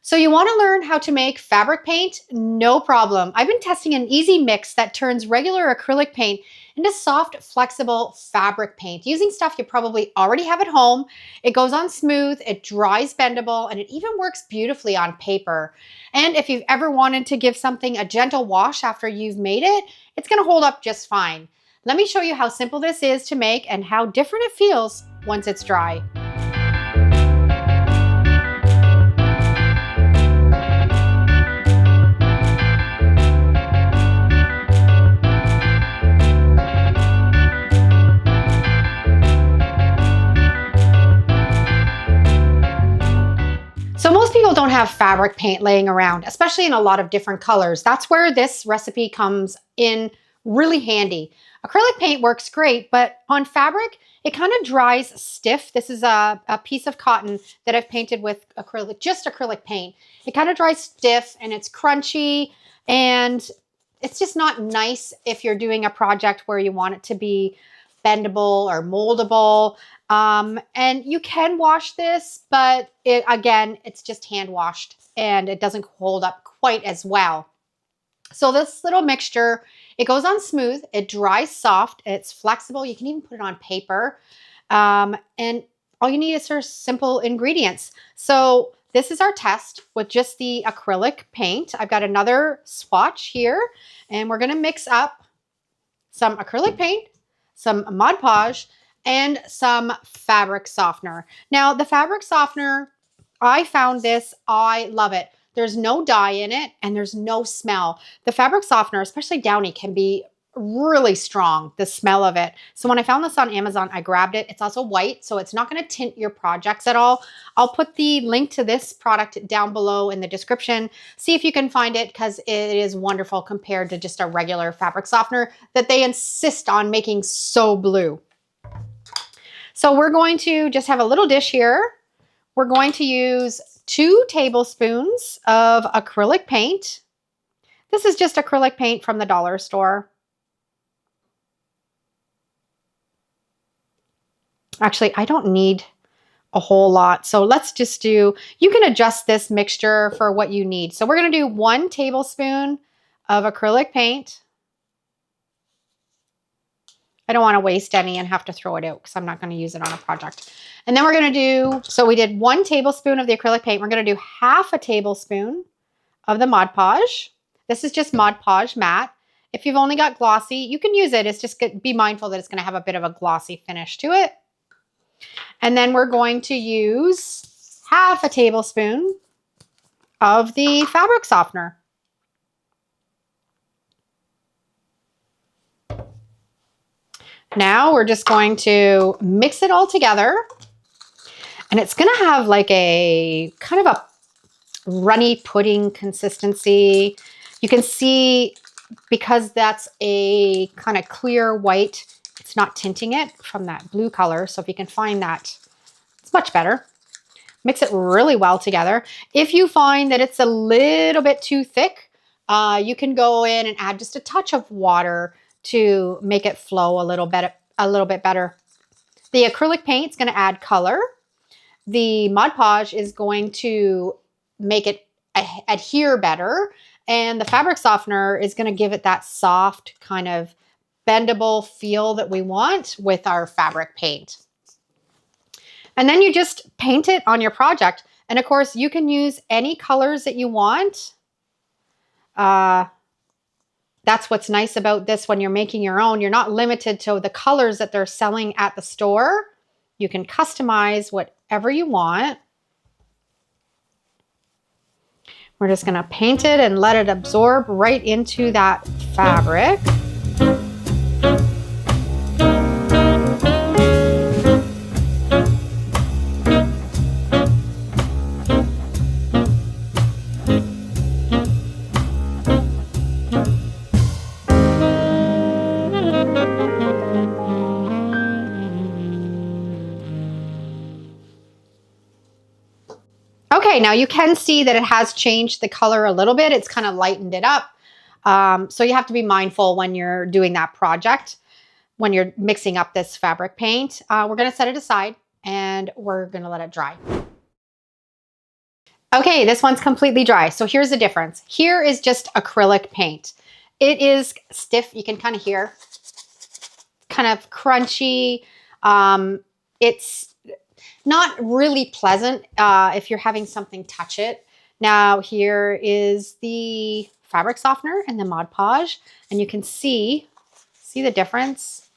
So you want to learn how to make fabric paint? No problem. I've been testing an easy mix that turns regular acrylic paint into soft, flexible fabric paint using stuff you probably already have at home. It goes on smooth, it dries bendable, and it even works beautifully on paper. And if you've ever wanted to give something a gentle wash after you've made it, it's going to hold up just fine. Let me show you how simple this is to make and how different it feels once it's dry. So most people don't have fabric paint laying around, especially in a lot of different colors. That's where this recipe comes in really handy. Acrylic paint works great, but on fabric, it kind of dries stiff. This is a piece of cotton that I've painted with acrylic, just acrylic paint. It kind of dries stiff and it's crunchy, and it's just not nice if you're doing a project where you want it to be bendable or moldable. And you can wash this, but again, it's just hand washed and it doesn't hold up quite as well. So this little mixture, it goes on smooth, it dries soft, it's flexible. You can even put it on paper. And all you need is sort of simple ingredients. So this is our test with just the acrylic paint. I've got another swatch here, and we're gonna mix up some acrylic paint, some Mod Podge, and some fabric softener. Now, the fabric softener, I found this, I love it. There's no dye in it and there's no smell. The fabric softener, especially Downy, can be really strong, the smell of it. So when I found this on Amazon, I grabbed it. It's also white, so it's not going to tint your projects at all. I'll put the link to this product down below in the description. See if you can find it, because it is wonderful compared to just a regular fabric softener that they insist on making so blue. So we're going to just have a little dish here. We're going to use 2 tablespoons of acrylic paint. This is just acrylic paint from the dollar store. Actually, I don't need a whole lot. So let's just do, you can adjust this mixture for what you need. So we're going to do 1 tablespoon of acrylic paint. I don't want to waste any and have to throw it out because I'm not going to use it on a project. And then we're going to do, so we did 1 tablespoon of the acrylic paint. We're going to do half a tablespoon of the Mod Podge. This is just Mod Podge matte. If you've only got glossy, you can use it. It's just be mindful that it's going to have a bit of a glossy finish to it. And then we're going to use half a tablespoon of the fabric softener. Now we're just going to mix it all together, and it's going to have like a kind of a runny pudding consistency. You can see, because that's a kind of clear white, it's not tinting it from that blue color. So if you can find that, it's much better. Mix it really well together. If you find that it's a little bit too thick, you can go in and add just a touch of water to make it flow a little bit better. The acrylic paint is going to add color. The Mod Podge is going to make it adhere better. And the fabric softener is going to give it that soft kind of bendable feel that we want with our fabric paint. And then you just paint it on your project. And of course, you can use any colors that you want. That's what's nice about this when you're making your own. You're not limited to the colors that they're selling at the store. You can customize whatever you want. We're just going to paint it and let it absorb right into that fabric. Okay, now you can see that it has changed the color a little bit. It's kind of lightened it up. So you have to be mindful when you're doing that project, when you're mixing up this fabric paint. We're going to set it aside and we're going to let it dry. Okay, this one's completely dry. So here's the difference. Here is just acrylic paint. It is stiff. You can kind of hear, kind of crunchy. It's not really pleasant if you're having something touch it. Now here is the fabric softener and the Mod Podge, and you can see the difference.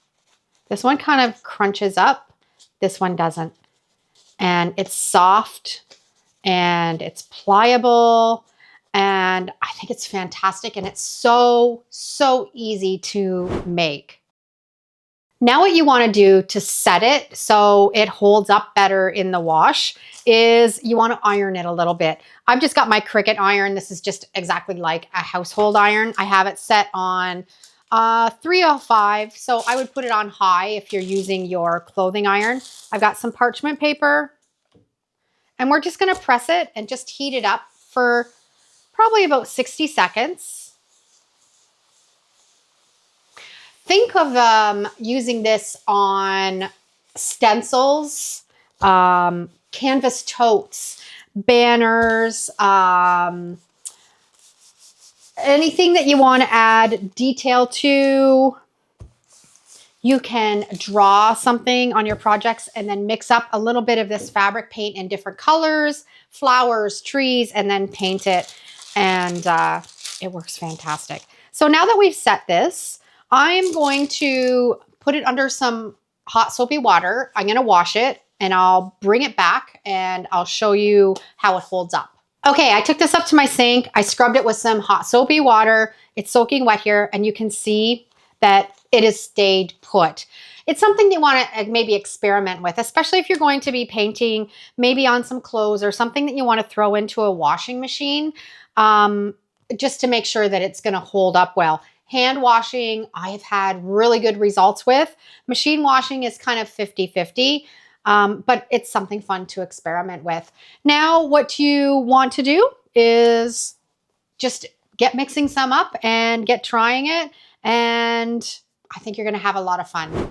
This one kind of crunches up. This one doesn't. And it's soft and it's pliable. And I think it's fantastic. And it's so, so easy to make. Now what you want to do to set it so it holds up better in the wash is you want to iron it a little bit. I've just got my Cricut iron. This is just exactly like a household iron. I have it set on 305. So I would put it on high if you're using your clothing iron. I've got some parchment paper and we're just going to press it and just heat it up for probably about 60 seconds. Think of using this on stencils, canvas totes, banners, anything that you want to add detail to. You can draw something on your projects and then mix up a little bit of this fabric paint in different colors, flowers, trees, and then paint it. And it works fantastic. So now that we've set this, I'm going to put it under some hot soapy water. I'm going to wash it and I'll bring it back and I'll show you how it holds up. Okay, I took this up to my sink. I scrubbed it with some hot soapy water. It's soaking wet here and you can see that it has stayed put. It's something you want to maybe experiment with, especially if you're going to be painting maybe on some clothes or something that you want to throw into a washing machine, just to make sure that it's going to hold up well. Hand washing, I have had really good results with. Machine washing is kind of 50-50, but it's something fun to experiment with. Now, what you want to do is just get mixing some up and get trying it, and I think you're going to have a lot of fun.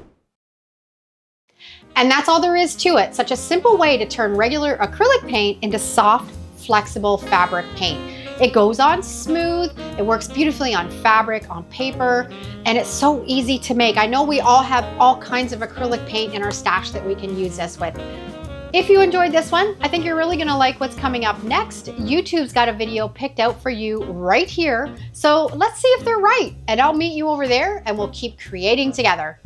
And that's all there is to it. Such a simple way to turn regular acrylic paint into soft, flexible fabric paint. It goes on smooth, it works beautifully on fabric, on paper, and it's so easy to make. I know we all have all kinds of acrylic paint in our stash that we can use this with. If you enjoyed this one, I think you're really gonna like what's coming up next. YouTube's got a video picked out for you right here. So let's see if they're right, and I'll meet you over there and we'll keep creating together.